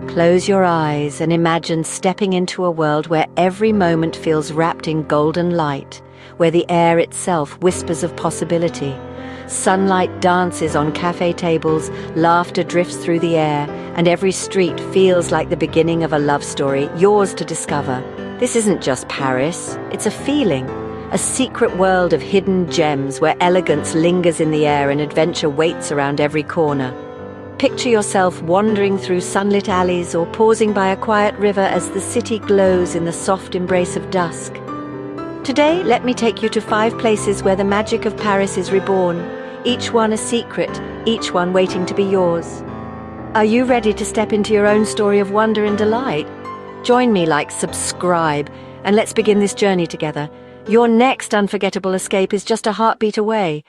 Close your eyes and imagine stepping into a world where every moment feels wrapped in golden light, where the air itself whispers of possibility. Sunlight dances on cafe tables, laughter drifts through the air, and every street feels like the beginning of a love story, yours to discover. This isn't just Paris, it's a feeling, a secret world of hidden gems where elegance lingers in the air and adventure waits around every corner. Picture yourself wandering through sunlit alleys or pausing by a quiet river as the city glows in the soft embrace of dusk. Today, let me take you to 5 places where the magic of Paris is reborn, each one a secret, each one waiting to be yours. Are you ready to step into your own story of wonder and delight? Join me, like, subscribe, and let's begin this journey together. Your next unforgettable escape is just a heartbeat away.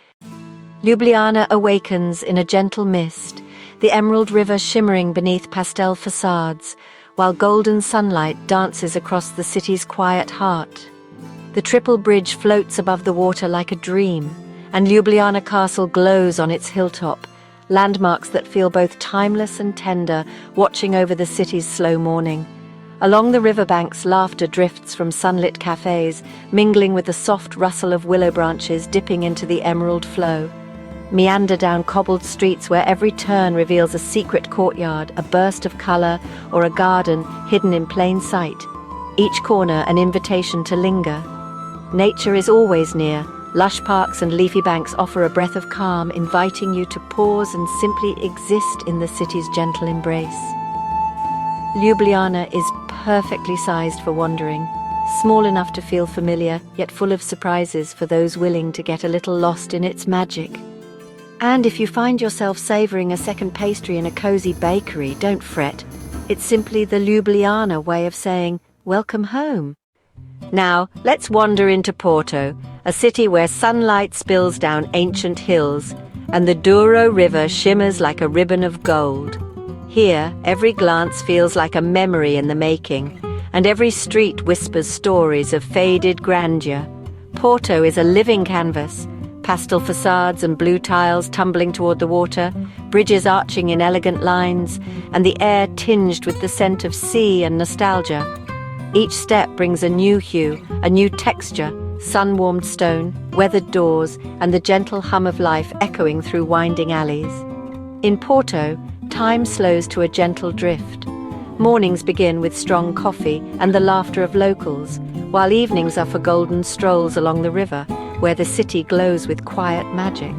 Ljubljana awakens in a gentle mist, the emerald river shimmering beneath pastel facades, while golden sunlight dances across the city's quiet heart. The triple bridge floats above the water like a dream, and Ljubljana Castle glows on its hilltop, landmarks that feel both timeless and tender, watching over the city's slow morning. Along the riverbanks, laughter drifts from sunlit cafés, mingling with the soft rustle of willow branches dipping into the emerald flow. Meander down cobbled streets where every turn reveals a secret courtyard, a burst of color, or a garden hidden in plain sight. Each corner an invitation to linger. Nature is always near. Lush parks and leafy banks offer a breath of calm, inviting you to pause and simply exist in the city's gentle embrace. Ljubljana is perfectly sized for wandering, small enough to feel familiar, yet full of surprises for those willing to get a little lost in its magic. And if you find yourself savoring a second pastry in a cozy bakery, don't fret. It's simply the Ljubljana way of saying, welcome home. Now, let's wander into Porto, a city where sunlight spills down ancient hills, and the Douro River shimmers like a ribbon of gold. Here, every glance feels like a memory in the making, and every street whispers stories of faded grandeur. Porto is a living canvas, pastel facades and blue tiles tumbling toward the water, bridges arching in elegant lines, and the air tinged with the scent of sea and nostalgia. Each step brings a new hue, a new texture, sun-warmed stone, weathered doors, and the gentle hum of life echoing through winding alleys. In Porto, time slows to a gentle drift. Mornings begin with strong coffee and the laughter of locals, while evenings are for golden strolls along the river, where the city glows with quiet magic.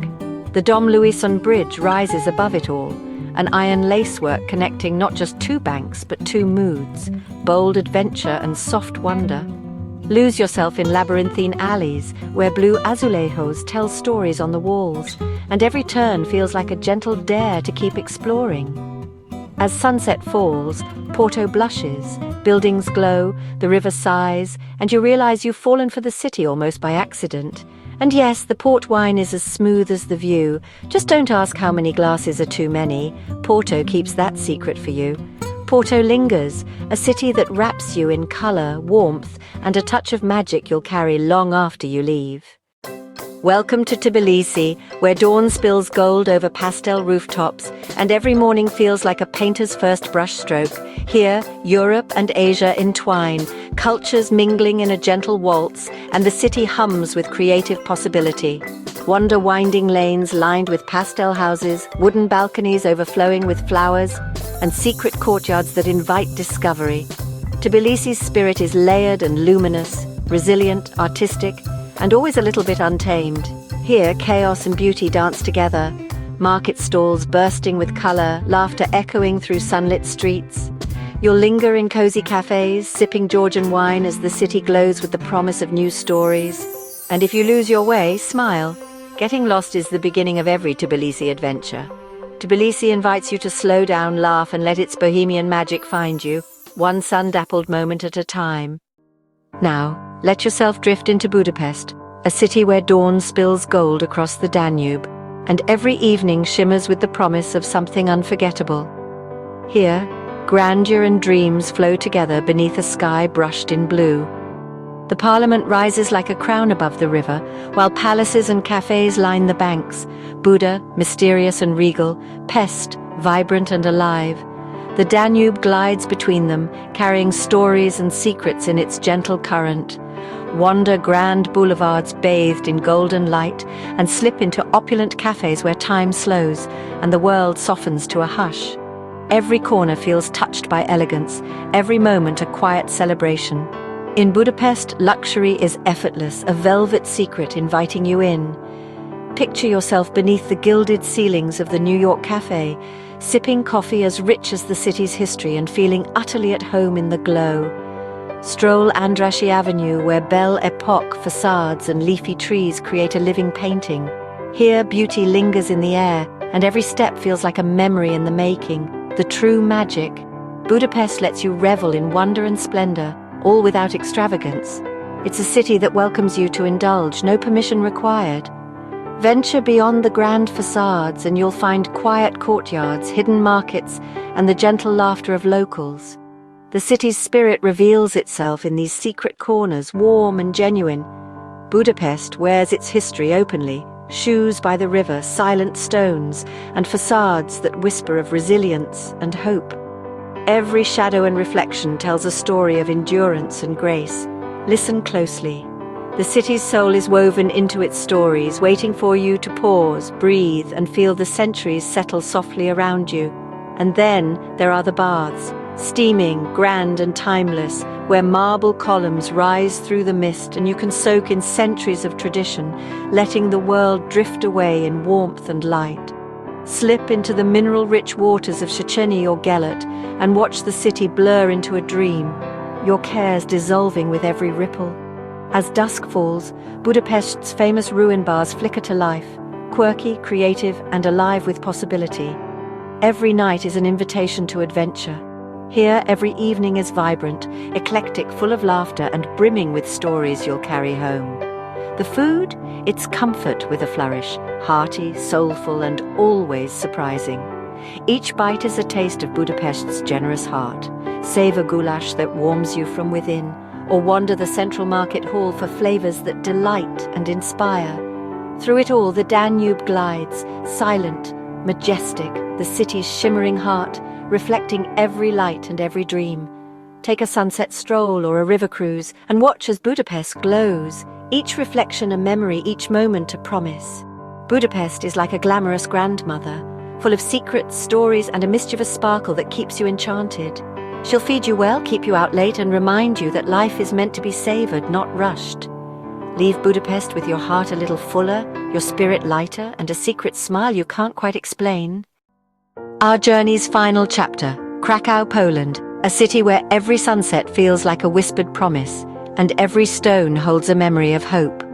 The Dom Luison Bridge rises above it all, an iron lacework connecting not just 2 banks but 2 moods, bold adventure and soft wonder. Lose yourself in labyrinthine alleys where blue azulejos tell stories on the walls, and every turn feels like a gentle dare to keep exploring. As sunset falls, Porto blushes, buildings glow, the river sighs, and you realize you've fallen for the city almost by accident. And yes, the port wine is as smooth as the view. Just don't ask how many glasses are too many. Porto keeps that secret for you. Porto lingers, a city that wraps you in color, warmth, and a touch of magic you'll carry long after you leave. Welcome to Tbilisi, where dawn spills gold over pastel rooftops, and every morning feels like a painter's first brushstroke. Here, Europe and Asia entwine, cultures mingling in a gentle waltz, and the city hums with creative possibility. Wander winding lanes lined with pastel houses, wooden balconies overflowing with flowers, and secret courtyards that invite discovery. Tbilisi's spirit is layered and luminous, resilient, artistic, and always a little bit untamed. Here, chaos and beauty dance together, market stalls bursting with color, laughter echoing through sunlit streets. You'll linger in cozy cafes, sipping Georgian wine as the city glows with the promise of new stories. And if you lose your way, smile. Getting lost is the beginning of every Tbilisi adventure. Tbilisi invites you to slow down, laugh, and let its bohemian magic find you, one sun-dappled moment at a time. Now, let yourself drift into Budapest, a city where dawn spills gold across the Danube, and every evening shimmers with the promise of something unforgettable. Here, grandeur and dreams flow together beneath a sky brushed in blue. The Parliament rises like a crown above the river, while palaces and cafes line the banks, Buda, mysterious and regal, Pest, vibrant and alive. The Danube glides between them, carrying stories and secrets in its gentle current. Wander grand boulevards bathed in golden light and slip into opulent cafés where time slows and the world softens to a hush. Every corner feels touched by elegance, every moment a quiet celebration. In Budapest, luxury is effortless, a velvet secret inviting you in. Picture yourself beneath the gilded ceilings of the New York cafe, sipping coffee as rich as the city's history and feeling utterly at home in the glow. Stroll Andrassy Avenue, where Belle Epoque facades and leafy trees create a living painting. Here, beauty lingers in the air, and every step feels like a memory in the making, the true magic. Budapest lets you revel in wonder and splendor, all without extravagance. It's a city that welcomes you to indulge, no permission required. Venture beyond the grand facades and you'll find quiet courtyards, hidden markets, and the gentle laughter of locals. The city's spirit reveals itself in these secret corners, warm and genuine. Budapest wears its history openly, shoes by the river, silent stones, and facades that whisper of resilience and hope. Every shadow and reflection tells a story of endurance and grace. Listen closely. The city's soul is woven into its stories, waiting for you to pause, breathe, and feel the centuries settle softly around you. And then there are the baths, steaming, grand and timeless, where marble columns rise through the mist and you can soak in centuries of tradition, letting the world drift away in warmth and light. Slip into the mineral-rich waters of Széchenyi or Gellert and watch the city blur into a dream, your cares dissolving with every ripple. As dusk falls, Budapest's famous ruin bars flicker to life, quirky, creative, and alive with possibility. Every night is an invitation to adventure. Here, every evening is vibrant, eclectic, full of laughter, and brimming with stories you'll carry home. The food? It's comfort with a flourish, hearty, soulful, and always surprising. Each bite is a taste of Budapest's generous heart. Savor goulash that warms you from within, or wander the central market hall for flavors that delight and inspire. Through it all, the Danube glides, silent, majestic, the city's shimmering heart, reflecting every light and every dream. Take a sunset stroll or a river cruise and watch as Budapest glows, each reflection a memory, each moment a promise. Budapest is like a glamorous grandmother, full of secrets, stories, and a mischievous sparkle that keeps you enchanted. She'll feed you well, keep you out late, and remind you that life is meant to be savored, not rushed. Leave Budapest with your heart a little fuller, your spirit lighter, and a secret smile you can't quite explain. Our journey's final chapter, Krakow, Poland, a city where every sunset feels like a whispered promise, and every stone holds a memory of hope.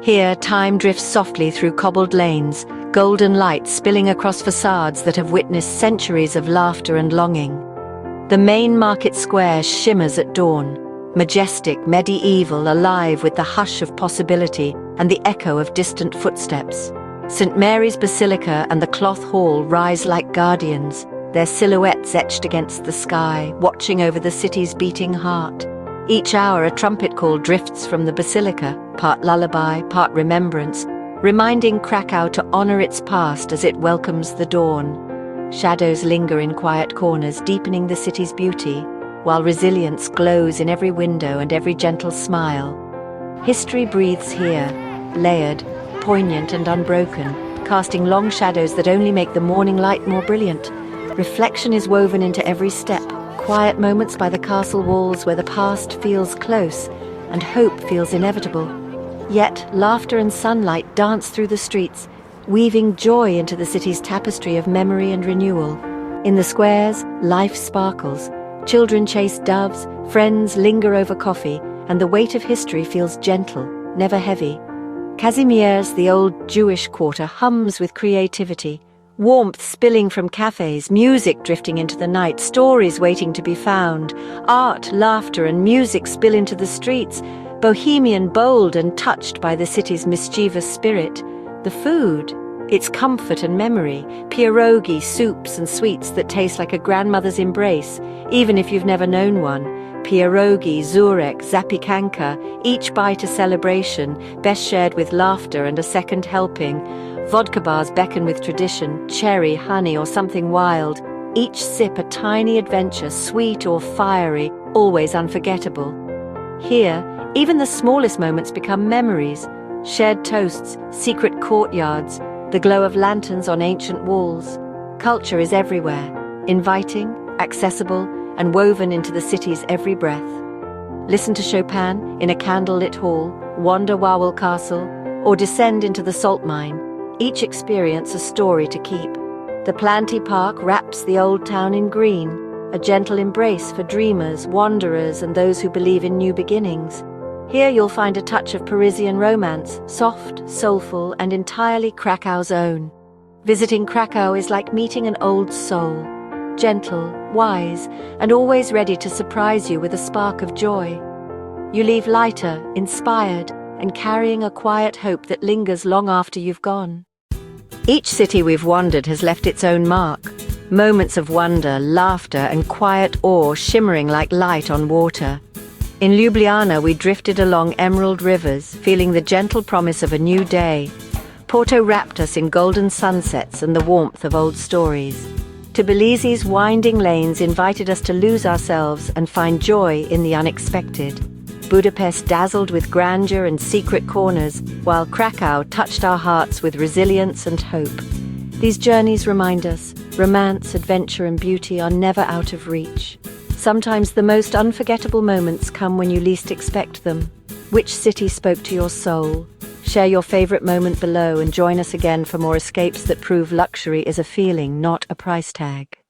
Here, time drifts softly through cobbled lanes, golden light spilling across facades that have witnessed centuries of laughter and longing. The main market square shimmers at dawn, majestic, medieval, alive with the hush of possibility and the echo of distant footsteps. St. Mary's Basilica and the Cloth Hall rise like guardians, their silhouettes etched against the sky, watching over the city's beating heart. Each hour a trumpet call drifts from the basilica, part lullaby, part remembrance, reminding Krakow to honor its past as it welcomes the dawn. Shadows linger in quiet corners, deepening the city's beauty, while resilience glows in every window and every gentle smile. History breathes here, layered, poignant and unbroken, casting long shadows that only make the morning light more brilliant. Reflection is woven into every step, quiet moments by the castle walls where the past feels close and hope feels inevitable. Yet laughter and sunlight dance through the streets, weaving joy into the city's tapestry of memory and renewal. In the squares, life sparkles. Children chase doves, friends linger over coffee, and the weight of history feels gentle, never heavy. Kazimierz, the old Jewish quarter, hums with creativity. Warmth spilling from cafes, music drifting into the night, stories waiting to be found. Art, laughter, and music spill into the streets, bohemian, bold, and touched by the city's mischievous spirit. The food, its comfort and memory, pierogi, soups and sweets that taste like a grandmother's embrace, even if you've never known one. Pierogi, zurek, zapikanka, each bite a celebration, best shared with laughter and a second helping. Vodka bars beckon with tradition, cherry, honey, or something wild. each sip a tiny adventure, sweet or fiery, always unforgettable. Here, even the smallest moments become memories: shared toasts, secret courtyards, the glow of lanterns on ancient walls. Culture is everywhere, inviting, accessible, and woven into the city's every breath. Listen to Chopin in a candlelit hall, wander Wawel Castle, or descend into the salt mine. Each experience a story to keep. The Planty Park wraps the old town in green, a gentle embrace for dreamers, wanderers, and those who believe in new beginnings. Here you'll find a touch of Parisian romance, soft, soulful, and entirely Krakow's own. Visiting Krakow is like meeting an old soul, gentle, wise, and always ready to surprise you with a spark of joy. You leave lighter, inspired, and carrying a quiet hope that lingers long after you've gone. Each city we've wandered has left its own mark. Moments of wonder, laughter, and quiet awe shimmering like light on water. In Ljubljana, we drifted along emerald rivers, feeling the gentle promise of a new day. Porto wrapped us in golden sunsets and the warmth of old stories. Tbilisi's winding lanes invited us to lose ourselves and find joy in the unexpected. Budapest dazzled with grandeur and secret corners, while Krakow touched our hearts with resilience and hope. These journeys remind us, romance, adventure, and beauty are never out of reach. Sometimes the most unforgettable moments come when you least expect them. Which city spoke to your soul? Share your favorite moment below and join us again for more escapes that prove luxury is a feeling, not a price tag.